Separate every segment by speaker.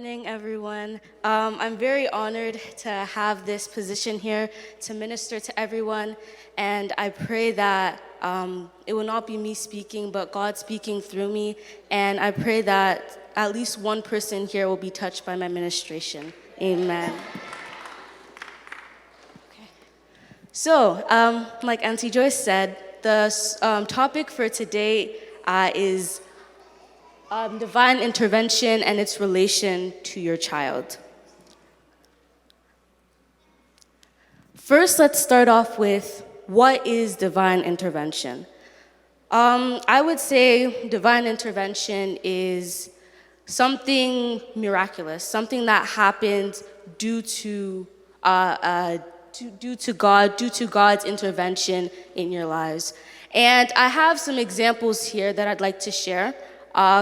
Speaker 1: Morning, everyone. I'm very honored to have this position here to minister to everyone, and I pray that it will not be me speaking, but God speaking through me, and I pray that at least one person here will be touched by my ministration. Amen. Okay. So, like Auntie Joyce said, the topic for today is divine intervention and its relation to your child. First, let's start off with what is divine intervention? I would say divine intervention is something miraculous, something that happens due to God's intervention in your lives. And I have some examples here that I'd like to share.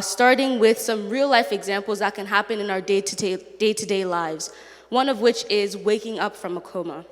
Speaker 1: Starting with some real-life examples that can happen in our day-to-day lives, one of which is waking up from a coma.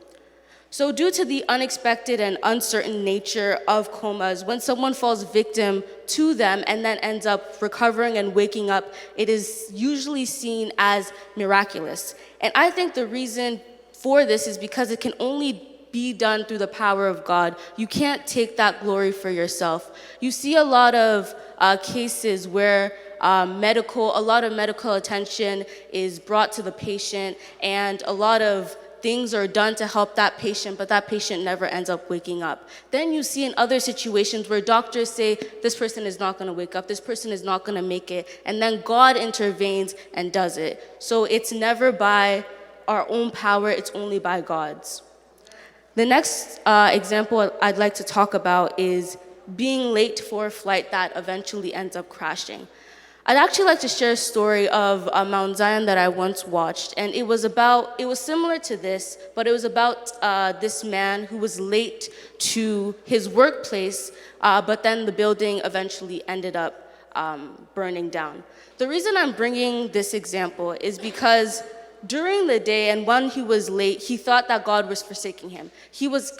Speaker 1: So due to the unexpected and uncertain nature of comas, when someone falls victim to them and then ends up recovering and waking up, it is usually seen as miraculous. And I think the reason for this is because it can only be done through the power of God. You can't take that glory for yourself. You see a lot of cases where a lot of medical attention is brought to the patient, and a lot of things are done to help that patient, but that patient never ends up waking up. Then you see in other situations where doctors say, this person is not going to wake up, this person is not going to make it, and then God intervenes and does it. So it's never by our own power, it's only by God's. The next example I'd like to talk about is being late for a flight that eventually ends up crashing. I'd actually like to share a story of Mount Zion that I once watched, and it was similar to this, but it was about this man who was late to his workplace, but then the building eventually ended up burning down. The reason I'm bringing this example is because during the day, and when he was late, he thought that God was forsaking him. He was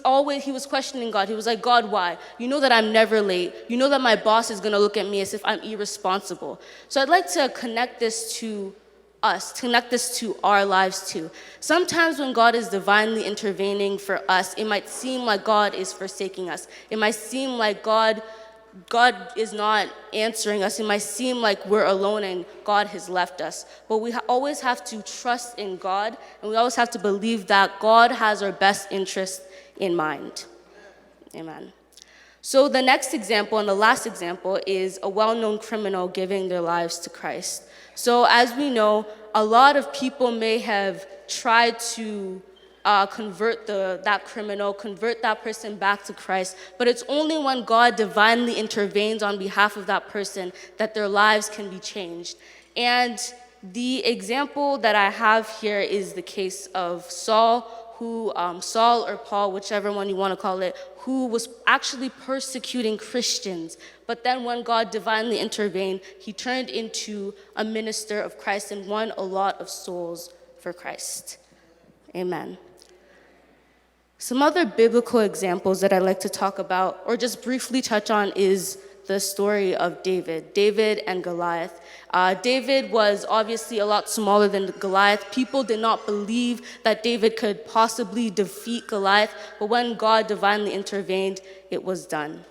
Speaker 1: questioning God. He was like, God, why? You know that I'm never late. You know that my boss is going to look at me as if I'm irresponsible. So I'd like to connect this to us, connect this to our lives too. Sometimes when God is divinely intervening for us, it might seem like God is forsaking us. It might seem like God is not answering us. It might seem like we're alone and God has left us. But we always have to trust in God, and we always have to believe that God has our best interest in mind. Amen. So the next example and the last example is a well-known criminal giving their lives to Christ. So as we know, a lot of people may have tried to convert that criminal, convert that person back to Christ. But it's only when God divinely intervenes on behalf of that person that their lives can be changed. And the example that I have here is the case of Saul, Saul or Paul, whichever one you want to call it, who was actually persecuting Christians. But then when God divinely intervened, he turned into a minister of Christ and won a lot of souls for Christ. Amen. Some other biblical examples that I'd like to talk about, or just briefly touch on, is the story of David and Goliath. David was obviously a lot smaller than Goliath. People did not believe that David could possibly defeat Goliath, but when God divinely intervened, it was done.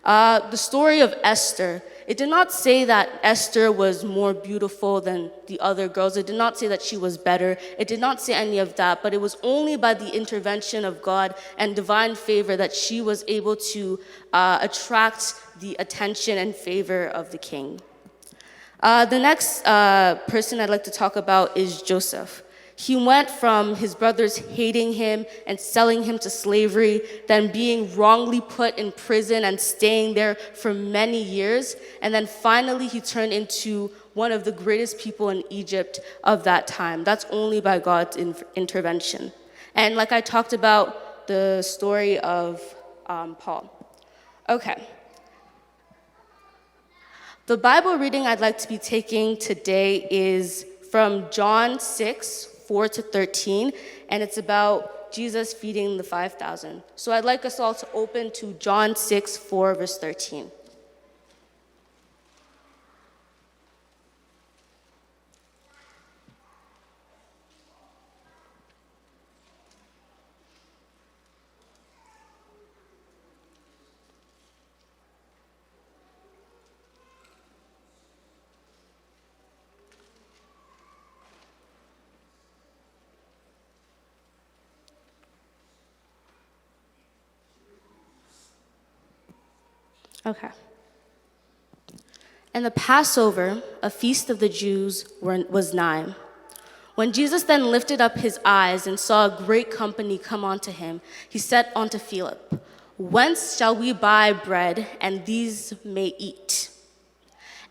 Speaker 1: The story of Esther, it did not say that Esther was more beautiful than the other girls. It did not say that she was better. It did not say any of that, but it was only by the intervention of God and divine favor that she was able to attract the attention and favor of the king. The next person I'd like to talk about is Joseph. He went from his brothers hating him and selling him to slavery, then being wrongly put in prison and staying there for many years. And then finally, he turned into one of the greatest people in Egypt of that time. That's only by God's intervention. And like I talked about, the story of Paul. Okay. The Bible reading I'd like to be taking today is from John 6:4-13, and it's about Jesus feeding the 5,000. So I'd like us all to open to John 6:4-13. Okay. And the Passover, a feast of the Jews, was nigh. When Jesus then lifted up his eyes and saw a great company come unto him, he said unto Philip, Whence shall we buy bread, and these may eat?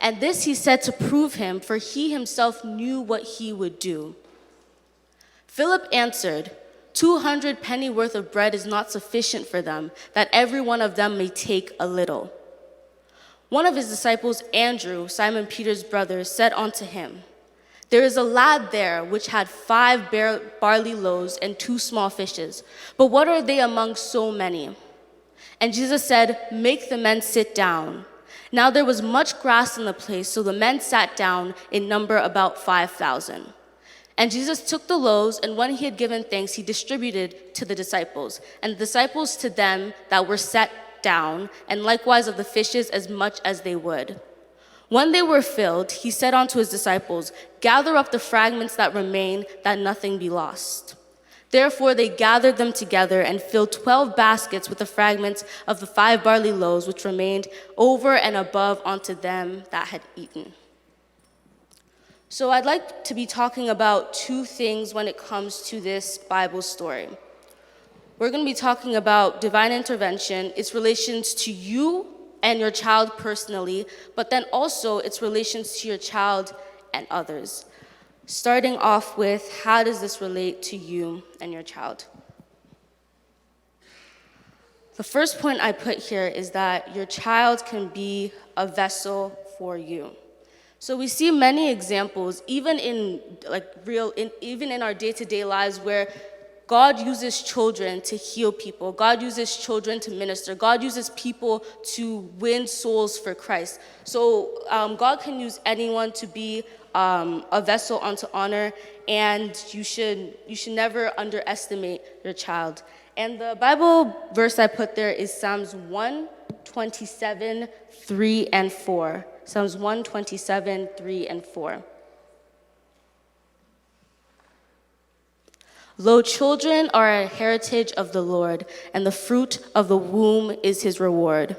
Speaker 1: And this he said to prove him, for he himself knew what he would do. Philip answered, 200 pennyworth of bread is not sufficient for them, that every one of them may take a little. One of his disciples, Andrew, Simon Peter's brother, said unto him, There is a lad there which had 5 barley loaves and 2 small fishes, but what are they among so many? And Jesus said, Make the men sit down. Now there was much grass in the place, so the men sat down, in number about 5,000. And Jesus took the loaves, and when he had given thanks, he distributed to the disciples, and the disciples to them that were set down, and likewise of the fishes as much as they would. When they were filled, he said unto his disciples, Gather up the fragments that remain, that nothing be lost. Therefore they gathered them together and filled 12 baskets with the fragments of the 5 barley loaves which remained over and above unto them that had eaten. So I'd like to be talking about 2 things when it comes to this Bible story. We're going to be talking about divine intervention, its relations to you and your child personally, but then also its relations to your child and others. Starting off with, how does this relate to you and your child? The first point I put here is that your child can be a vessel for you. So we see many examples, even in our day-to-day lives, where God uses children to heal people. God uses children to minister. God uses people to win souls for Christ. So God can use anyone to be a vessel unto honor, and you should never underestimate your child. And the Bible verse I put there is Psalms 127, 3 and 4. Psalms 127, 3 and 4. Lo, children are a heritage of the Lord, and the fruit of the womb is his reward.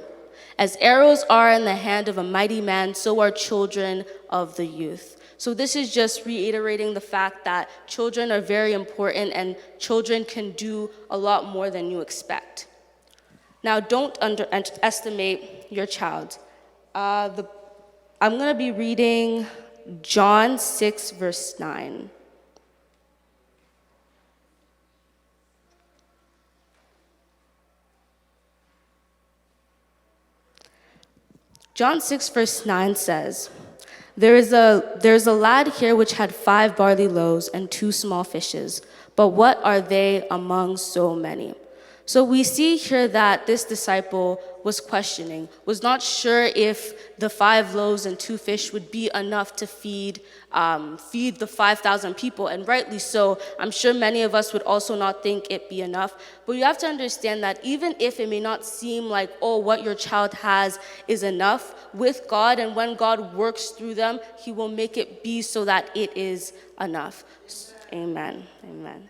Speaker 1: As arrows are in the hand of a mighty man, so are children of the youth. So this is just reiterating the fact that children are very important, and children can do a lot more than you expect. Now, don't underestimate your child. I'm going to be reading John 6, verse 9. John 6, verse 9 says, There's a lad here which had 5 barley loaves and 2 small fishes, but what are they among so many? So we see here that this disciple was questioning, was not sure if the 5 loaves and 2 fish would be enough to feed the 5,000 people, and rightly so. I'm sure many of us would also not think it be enough, but you have to understand that even if it may not seem like, what your child has is enough, with God, and when God works through them, he will make it be so that it is enough. Amen. Amen.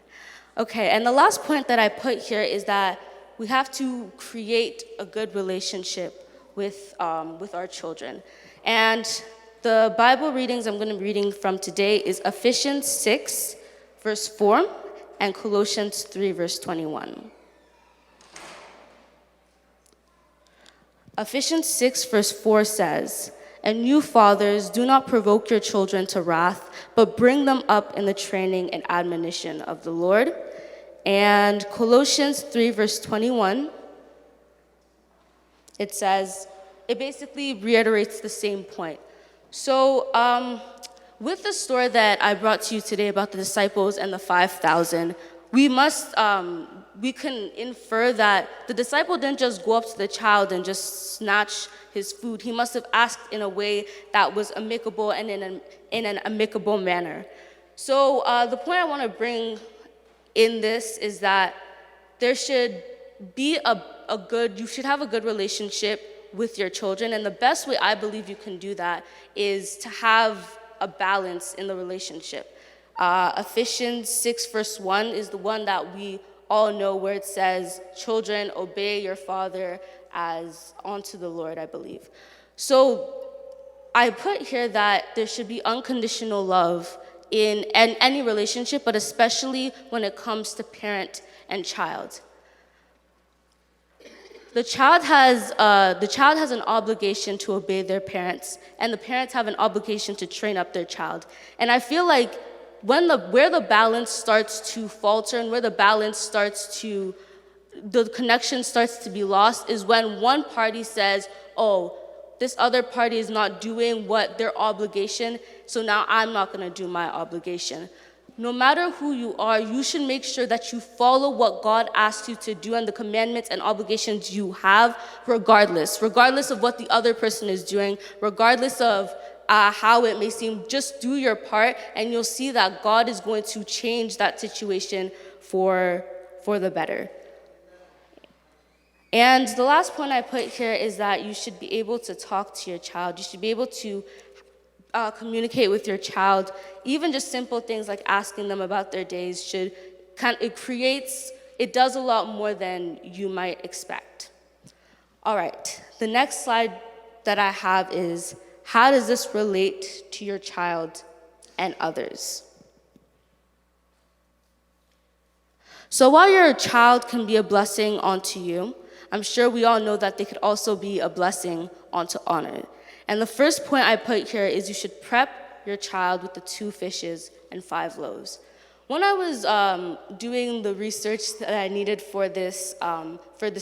Speaker 1: Okay, and the last point that I put here is that we have to create a good relationship with our children. And the Bible readings I'm going to be reading from today is Ephesians 6, verse 4, and Colossians 3, verse 21. Ephesians 6, verse 4 says, And you fathers, do not provoke your children to wrath, but bring them up in the training and admonition of the Lord. And Colossians 3, verse 21, it says, it basically reiterates the same point. So with the story that I brought to you today about the disciples and the 5,000, we can infer that the disciple didn't just go up to the child and just snatch his food. He must have asked in a way that was amicable and in an amicable manner. So the point I want to bring in this is that there should be you should have a good relationship with your children, and the best way I believe you can do that is to have a balance in the relationship. Ephesians 6, verse 1 is the one that we all know, where it says, Children, obey your father as onto the Lord, I believe. So I put here that there should be unconditional love in any relationship, but especially when it comes to parent and child. The child has an obligation to obey their parents, and the parents have an obligation to train up their child. And I feel like where the balance starts to falter and where the connection starts to be lost is when one party says, oh, this other party is not doing what their obligation, so now I'm not going to do my obligation. No matter who you are, you should make sure that you follow what God asks you to do and the commandments and obligations you have, regardless of what the other person is doing, regardless of how it may seem. Just do your part, and you'll see that God is going to change that situation for the better. And the last point I put here is that you should be able to talk to your child. You should be able to communicate with your child. Even just simple things like asking them about their days it does a lot more than you might expect. All right, the next slide that I have is, how does this relate to your child and others? So while your child can be a blessing onto you, I'm sure we all know that they could also be a blessing onto honor. And the first point I put here is you should prep your child with the 2 fishes and 5 loaves. When I was doing the research that I needed for this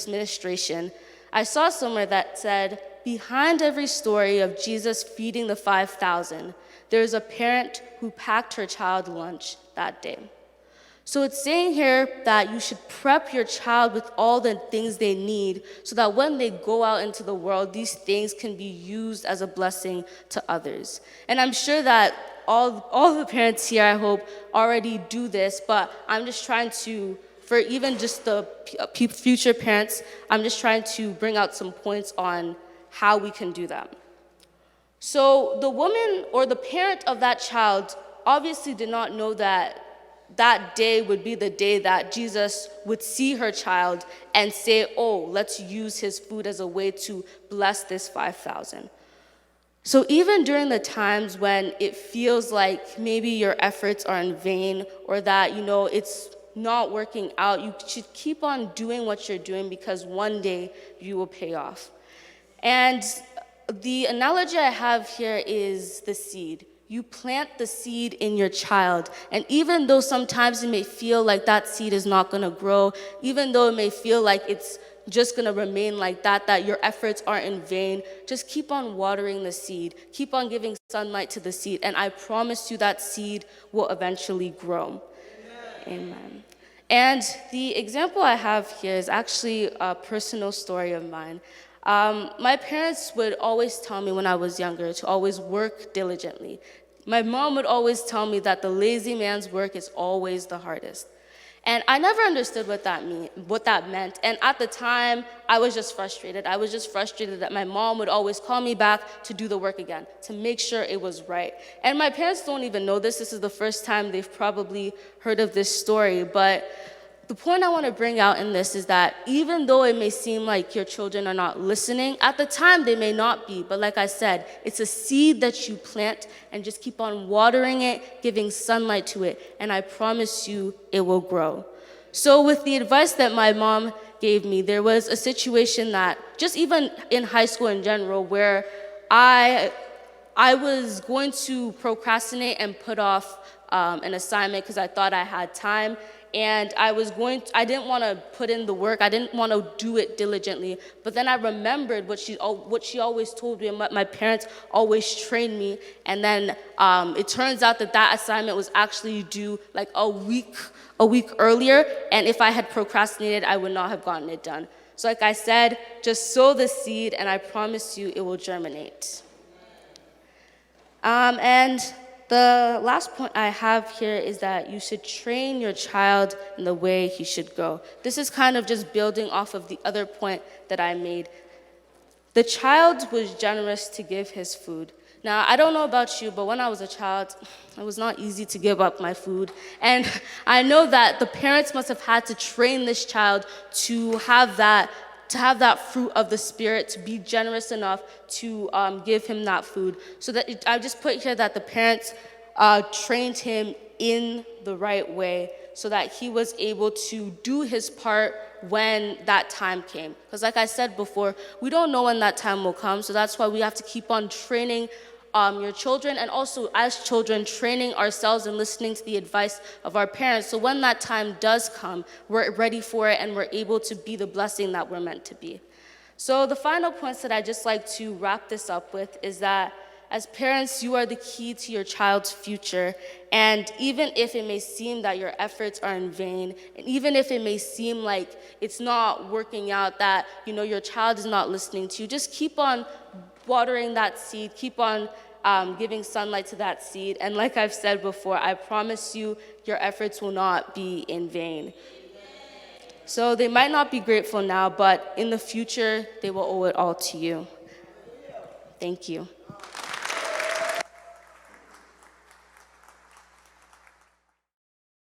Speaker 1: ministration, I saw somewhere that said, behind every story of Jesus feeding the 5,000, there's a parent who packed her child lunch that day. So it's saying here that you should prep your child with all the things they need so that when they go out into the world, these things can be used as a blessing to others. And I'm sure that all the parents here, I hope, already do this, but I'm just trying to, for even just the future parents, I'm just trying to bring out some points on how we can do that. So the woman or the parent of that child obviously did not know that day would be the day that Jesus would see her child and say, oh, let's use his food as a way to bless this 5,000. So even during the times when it feels like maybe your efforts are in vain or that, it's not working out, you should keep on doing what you're doing because one day you will pay off. And the analogy I have here is the seed. You plant the seed in your child, and even though sometimes it may feel like that seed is not going to grow, even though it may feel like it's just going to remain like that your efforts aren't in vain, just keep on watering the seed. Keep on giving sunlight to the seed, and I promise you that seed will eventually grow. Amen. And the example I have here is actually a personal story of mine. My parents would always tell me when I was younger to always work diligently. My mom would always tell me that the lazy man's work is always the hardest. And I never understood what that meant. And at the time, I was just frustrated. I was just frustrated that my mom would always call me back to do the work again, to make sure it was right. And my parents don't even know this. This is the first time they've probably heard of this story. But the point I want to bring out in this is that even though it may seem like your children are not listening, at the time they may not be. But like I said, it's a seed that you plant and just keep on watering it, giving sunlight to it, and I promise you it will grow. So with the advice that my mom gave me, there was a situation that just even in high school in general where I was going to procrastinate and put off an assignment because I thought I had time. And I didn't want to put in the work. I didn't want to do it diligently. But then I remembered what she always told me and what my parents always trained me. And then it turns out that assignment was actually due like a week earlier. And if I had procrastinated, I would not have gotten it done. So like I said, just sow the seed, and I promise you it will germinate. And the last point I have here is that you should train your child in the way he should go. This is kind of just building off of the other point that I made. The child was generous to give his food. Now, I don't know about you, but when I was a child, it was not easy to give up my food. And I know that the parents must have had to train this child to have that to have that fruit of the Spirit, to be generous enough to give him that food. So that I just put here that the parents trained him in the right way so that he was able to do his part when that time came. Because like I said before, we don't know when that time will come, so that's why we have to keep on training your children, and also as children, training ourselves and listening to the advice of our parents. So when that time does come, we're ready for it and we're able to be the blessing that we're meant to be. So the final points that I just like to wrap this up with is that as parents, you are the key to your child's future. And even if it may seem that your efforts are in vain, and even if it may seem like it's not working out, that your child is not listening to you, just keep on watering that seed, keep on giving sunlight to that seed. And like I've said before, I promise you, your efforts will not be in vain. So they might not be grateful now, but in the future, they will owe it all to you. Thank you.